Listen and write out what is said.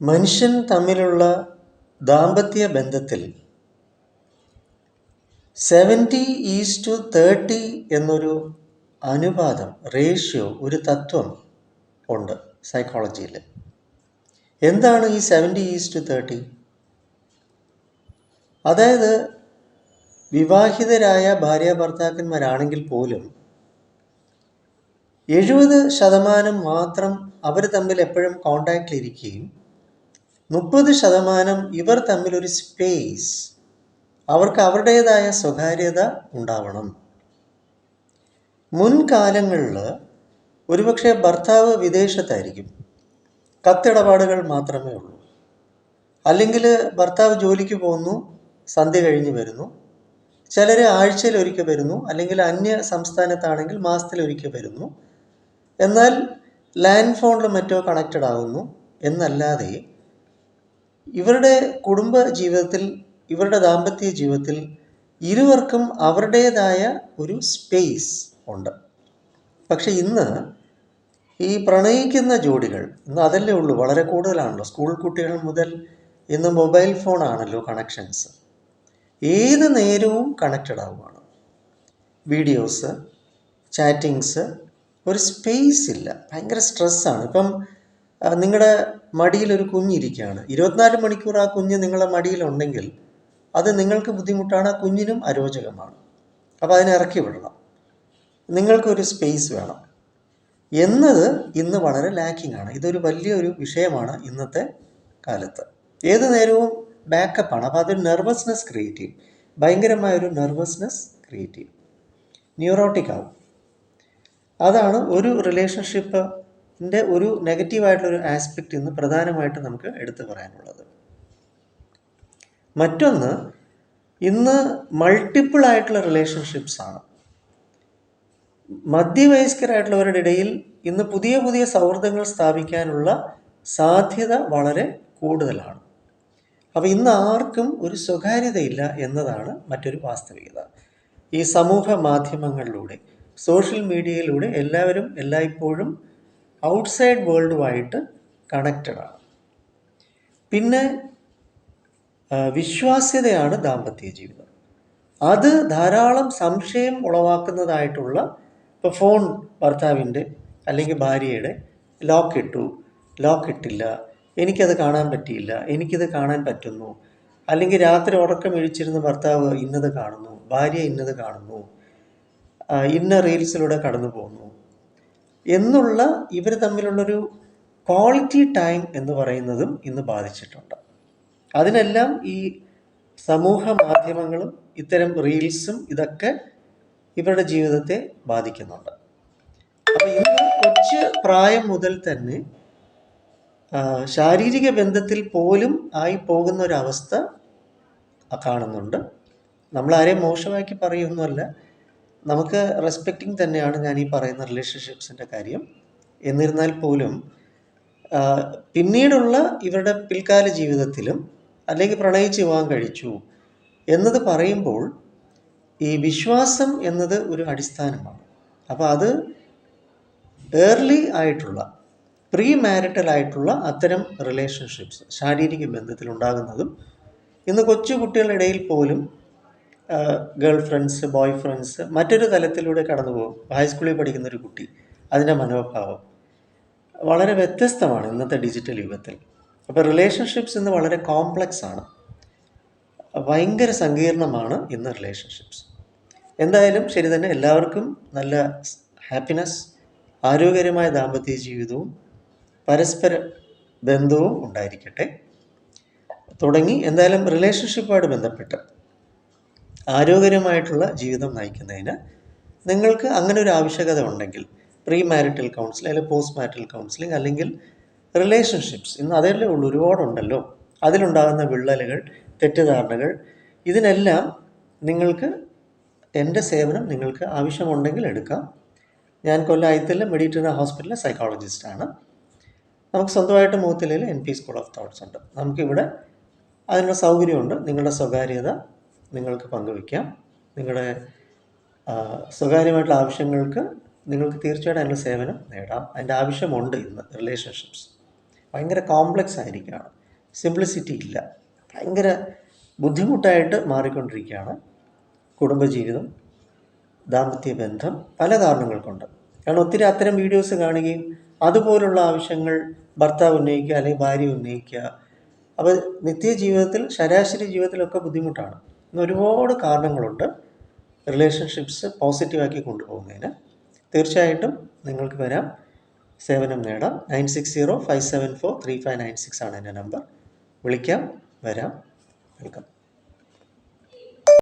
മനുഷ്യൻ തമ്മിലുള്ള ദാമ്പത്യ ബന്ധത്തിൽ 70:30 എന്നൊരു അനുപാതം, റേഷ്യോ, ഒരു തത്വം ഉണ്ട് സൈക്കോളജിയിൽ. എന്താണ് ഈ 70:30? അതായത് വിവാഹിതരായ ഭാര്യാഭർത്താക്കന്മാരാണെങ്കിൽ പോലും 70% മാത്രം അവർ തമ്മിൽ എപ്പോഴും കോണ്ടാക്റ്റിലിരിക്കുകയും 30% ഇവർ തമ്മിലൊരു സ്പേസ്, അവർക്ക് അവരുടേതായ സ്വകാര്യത ഉണ്ടാവണം. മുൻകാലങ്ങളിൽ ഒരുപക്ഷെ ഭർത്താവ് വിദേശത്തായിരിക്കും, കത്തിടപാടുകൾ മാത്രമേ ഉള്ളൂ. അല്ലെങ്കിൽ ഭർത്താവ് ജോലിക്ക് പോകുന്നു, സന്ധ്യ കഴിഞ്ഞ് വരുന്നു. ചിലർ ആഴ്ചയിൽ ഒരിക്കൽ വരുന്നു, അല്ലെങ്കിൽ അന്യ സംസ്ഥാനത്താണെങ്കിൽ മാസത്തിലൊരിക്കൽ വരുന്നു. എന്നാൽ ലാൻഡ് ഫോണിൽ മറ്റോ കണക്റ്റഡ് ആകുന്നു എന്നല്ലാതെ ഇവരുടെ കുടുംബ ജീവിതത്തിൽ, ഇവരുടെ ദാമ്പത്യ ജീവിതത്തിൽ ഇരുവർക്കും അവരുടേതായ ഒരു സ്പേസ് ഉണ്ട്. പക്ഷെ ഇന്ന് ഈ പ്രണയിക്കുന്ന ജോഡികൾ, ഇന്ന് അതല്ലേ ഉള്ളൂ, വളരെ കൂടുതലാണല്ലോ. സ്കൂൾ കുട്ടികൾ മുതൽ ഇന്ന് മൊബൈൽ ഫോണാണല്ലോ കണക്ഷൻസ്. ഏത് നേരവും കണക്റ്റഡ് ആവുകയാണ്. വീഡിയോസ്, ചാറ്റിങ്സ്, ഒരു സ്പേസ് ഇല്ല. ഭയങ്കര സ്ട്രെസ്സാണ്. ഇപ്പം നിങ്ങളുടെ മടിയിലൊരു കുഞ്ഞിരിക്കുകയാണ്, 24 മണിക്കൂർ ആ കുഞ്ഞ് നിങ്ങളുടെ മടിയിലുണ്ടെങ്കിൽ അത് നിങ്ങൾക്ക് ബുദ്ധിമുട്ടാണ്, ആ കുഞ്ഞിനും അരോചകമാണ്. അപ്പോൾ അതിനെ ഇറക്കി വിടണം. നിങ്ങൾക്കൊരു സ്പേസ് വേണം എന്നത് ഇന്ന് വളരെ ലാക്കിംഗ് ആണ്. ഇതൊരു വലിയൊരു വിഷയമാണ് ഇന്നത്തെ കാലത്ത്. ഏത് നേരവും ബാക്കപ്പാണ്. അപ്പോൾ അതൊരു നെർവസ്നെസ് ക്രിയേറ്റ് ചെയ്യും, ഭയങ്കരമായൊരു നെർവസ്നെസ് ക്രിയേറ്റ് ചെയ്യും, ന്യൂറോട്ടിക് ആവും. അതാണ് ഒരു റിലേഷൻഷിപ്പിൻ്റെ ഒരു നെഗറ്റീവായിട്ടുള്ളൊരു ആസ്പെക്റ്റ് ഇന്ന് പ്രധാനമായിട്ട് നമുക്ക് എടുത്തു പറയാനുള്ളത്. മറ്റൊന്ന്, ഇന്ന് മൾട്ടിപ്പിൾ ആയിട്ടുള്ള റിലേഷൻഷിപ്സ് ആണ്. മധ്യവയസ്കരായിട്ടുള്ളവരുടെ ഇടയിൽ ഇന്ന് പുതിയ പുതിയ സൗഹൃദങ്ങൾ സ്ഥാപിക്കാനുള്ള സാധ്യത വളരെ കൂടുതലാണ്. അപ്പോൾ ഇന്ന് ആർക്കും ഒരു സ്വകാര്യതയില്ല എന്നതാണ് മറ്റൊരു വാസ്തവികത. ഈ സമൂഹ മാധ്യമങ്ങളിലൂടെ, സോഷ്യൽ മീഡിയയിലൂടെ എല്ലാവരും എല്ലായ്പ്പോഴും ഔട്ട്സൈഡ് വേൾഡുമായിട്ട് കണക്റ്റഡാണ്. പിന്നെ വിശ്വാസ്യതയാണ് ദാമ്പത്യ ജീവിതം. അത് ധാരാളം സംശയം ഉളവാക്കുന്നതായിട്ടുള്ള, ഇപ്പോൾ ഫോൺ ഭർത്താവിൻ്റെ അല്ലെങ്കിൽ ഭാര്യയുടെ ലോക്ക് ഇട്ടു, ലോക്ക് ഇട്ടില്ല, എനിക്കത് കാണാൻ പറ്റിയില്ല, എനിക്കിത് കാണാൻ പറ്റുന്നു, അല്ലെങ്കിൽ രാത്രി ഉറക്കം ഇഴിച്ചിരുന്ന് ഭർത്താവ് ഇന്നത് കാണുന്നു, ഭാര്യ ഇന്നത് കാണുന്നു, ഇന്ന റീൽസിലൂടെ കടന്നു പോകുന്നു എന്നുള്ള ഇവർ തമ്മിലുള്ളൊരു ക്വാളിറ്റി ടൈം എന്ന് പറയുന്നതും ഇന്ന് ബാധിച്ചിട്ടുണ്ട്. അതിനെല്ലാം ഈ സമൂഹ മാധ്യമങ്ങളും ഇത്തരം റീൽസും ഇതൊക്കെ ഇവരുടെ ജീവിതത്തെ ബാധിക്കുന്നുണ്ട്. അപ്പോൾ ഇന്ന് കൊച്ചു പ്രായം മുതൽ തന്നെ ശാരീരിക ബന്ധത്തിൽ പോലും ആയി പോകുന്ന ഒരവസ്ഥ കാണുന്നുണ്ട്. നമ്മളാരെയും മോശമാക്കി പറയുന്നതല്ല, നമുക്ക് റെസ്പെക്റ്റിംഗ് തന്നെയാണ് ഞാൻ ഈ പറയുന്ന റിലേഷൻഷിപ്സിൻ്റെ കാര്യം. എന്നിരുന്നാൽ പോലും പിന്നീടുള്ള ഇവരുടെ പിൽക്കാല ജീവിതത്തിലും, അല്ലെങ്കിൽ പ്രണയിച്ച് വിവാഹം കഴിച്ചു എന്നത് പറയുമ്പോൾ ഈ വിശ്വാസം എന്നത് ഒരു അടിസ്ഥാനമാണ്. അപ്പോൾ അത് ഏർലി ആയിട്ടുള്ള, പ്രീ മാരിറ്റൽ ആയിട്ടുള്ള അത്തരം റിലേഷൻഷിപ്സ് ശാരീരിക ബന്ധത്തിലുണ്ടാകുന്നതും ഇന്ന് കൊച്ചു കുട്ടികളുടെ ഇടയിൽ പോലും ഗേൾ ഫ്രണ്ട്സ്, ബോയ് ഫ്രണ്ട്സ്, മറ്റൊരു തലത്തിലൂടെ കടന്നു പോകും. ഹൈസ്കൂളിൽ പഠിക്കുന്നൊരു കുട്ടി, അതിൻ്റെ മനോഭാവം വളരെ വ്യത്യസ്തമാണ് ഇന്നത്തെ ഡിജിറ്റൽ യുഗത്തിൽ. അപ്പോൾ റിലേഷൻഷിപ്സ് ഇന്ന് വളരെ കോംപ്ലക്സ് ആണ്, ഭയങ്കര സങ്കീർണമാണ് ഇന്ന് റിലേഷൻഷിപ്സ്. എന്തായാലും ശരി തന്നെ, എല്ലാവർക്കും നല്ല ഹാപ്പിനെസ്, ആരോഗ്യകരമായ ദാമ്പത്യ ജീവിതവും പരസ്പര ബന്ധവും ഉണ്ടായിരിക്കട്ടെ. തുടങ്ങി എന്തായാലും റിലേഷൻഷിപ്പുമായിട്ട് ബന്ധപ്പെട്ട് ആരോഗ്യകരമായിട്ടുള്ള ജീവിതം നയിക്കുന്നതിന് നിങ്ങൾക്ക് അങ്ങനെ ഒരു ആവശ്യകത ഉണ്ടെങ്കിൽ പ്രീ മാരിറ്റൽ കൗൺസിലിംഗ് അല്ലെങ്കിൽ പോസ്റ്റ് മാരിറ്റൽ കൗൺസിലിംഗ് അല്ലെങ്കിൽ റിലേഷൻഷിപ്സ്, ഇന്ന് അതല്ലേ ഉള്ളൂ, ഒരുപാടുണ്ടല്ലോ. അതിലുണ്ടാകുന്ന വിള്ളലുകൾ, തെറ്റിദ്ധാരണകൾ, ഇതിനെല്ലാം നിങ്ങൾക്ക് എൻ്റെ സേവനം നിങ്ങൾക്ക് ആവശ്യമുണ്ടെങ്കിൽ എടുക്കാം. ഞാൻ കൊല്ലം ഐത്തലിലെ മെഡിറ്ററേനിയൻ ഹോസ്പിറ്റലിലെ സൈക്കോളജിസ്റ്റാണ്. നമുക്ക് സ്വന്തമായിട്ട് മൂത്തിലയിൽ NP സ്കൂൾ ഓഫ് തോട്ട്സ് ഉണ്ട്. നമുക്കിവിടെ അതിനുള്ള സൗകര്യമുണ്ട്. നിങ്ങളുടെ സ്വകാര്യത നിങ്ങൾക്ക് പങ്കുവയ്ക്കാം. നിങ്ങളുടെ സ്വകാര്യമായിട്ടുള്ള ആവശ്യങ്ങൾക്ക് നിങ്ങൾക്ക് തീർച്ചയായിട്ടും അതിനുള്ള സേവനം നേടാം. അതിൻ്റെ ആവശ്യമുണ്ട് ഇന്ന് റിലേഷൻഷിപ്സ്. ഭയങ്കര കോംപ്ലക്സ് ആയിരിക്കുകയാണ്, സിംപ്ലിസിറ്റി ഇല്ല, ഭയങ്കര ബുദ്ധിമുട്ടായിട്ട് മാറിക്കൊണ്ടിരിക്കുകയാണ് കുടുംബജീവിതം, ദാമ്പത്യ ബന്ധം, പല കാരണങ്ങൾ കൊണ്ട്. കാരണം ഒത്തിരി അത്തരം വീഡിയോസ് കാണുകയും അതുപോലുള്ള ആവശ്യങ്ങൾ ഭർത്താവ് ഉന്നയിക്കുക അല്ലെങ്കിൽ ഭാര്യ ഉന്നയിക്കുക. അപ്പോൾ നിത്യജീവിതത്തിൽ, ശരാശരി ജീവിതത്തിലൊക്കെ ബുദ്ധിമുട്ടാണ്. ഇന്ന് ഒരുപാട് കാരണങ്ങളുണ്ട് റിലേഷൻഷിപ്സ് പോസിറ്റീവാക്കി കൊണ്ടുപോകുന്നതിന്. തീർച്ചയായിട്ടും നിങ്ങൾക്ക് വരാം, സേവനം നേടാം. 9605743596 ആണ് എൻ്റെ നമ്പർ. വിളിക്കാം, വരാം. വെൽക്കം.